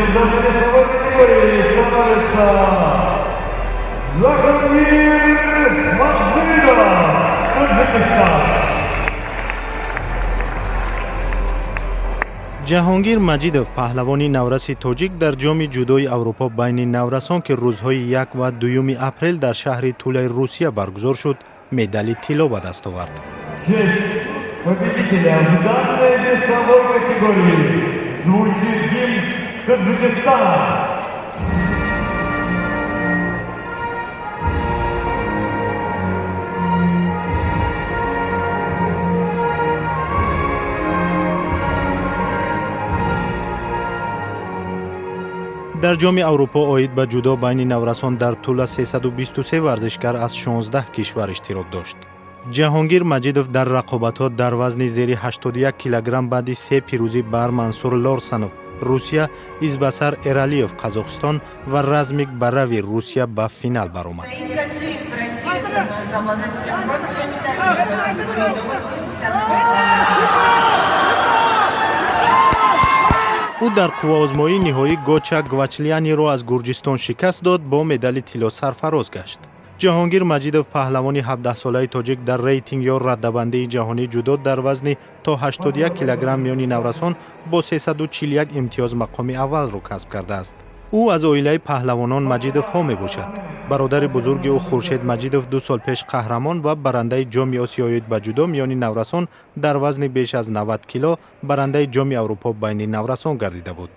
чемпионом весовой категории становится Жахангир Маджидов, Таджикистан. جهانگیر مجیدوف پهلوانی نورس تاجیک در جام جودوی اروپا بین نورسان که روزهای 1 و 2 اپریل در شهر تولای روسیه برگزار شد مدال طلا به دست آورد. Честь победителя в данной весовой категории звучит гимн Таджикистана. در جام اروپا آید به جودو بین نورسان در طول 323 ورزشکار از 16 کشور اشتراک داشت. جهانگیر مجیدوف در رقابت‌ها در وزن زیر 81 کیلوگرم بعد 3 پیروزی بر منصور لارسنوف روسیه، ایزباسار ارالیوف قزاقستان و رزمیک براوی روسیه به فینال برآمد. او در قوه‌آزمایی نهایی گوچا گواچلیانی را از گرجستان شکست داد با مدال طلا سرفراز گشت. جهانگیر مجیدوف پهلوانی 17 ساله تاجیک در ریتینگ یا رده‌بندی جهانی جودو در وزن تا 81 کیلوگرم میان نورسان با 341 امتیاز مقام اول را کسب کرده است. او از عائله پهلوانان مجیدوف ها می باشد. برادر بزرگ او خورشید مجیدوف 2 سال پیش قهرمان و برنده جام آسیایی به جودو میان نورسان در وزن بیش از 90 کیلو برنده جام اروپا بین نورسان گردیده بود.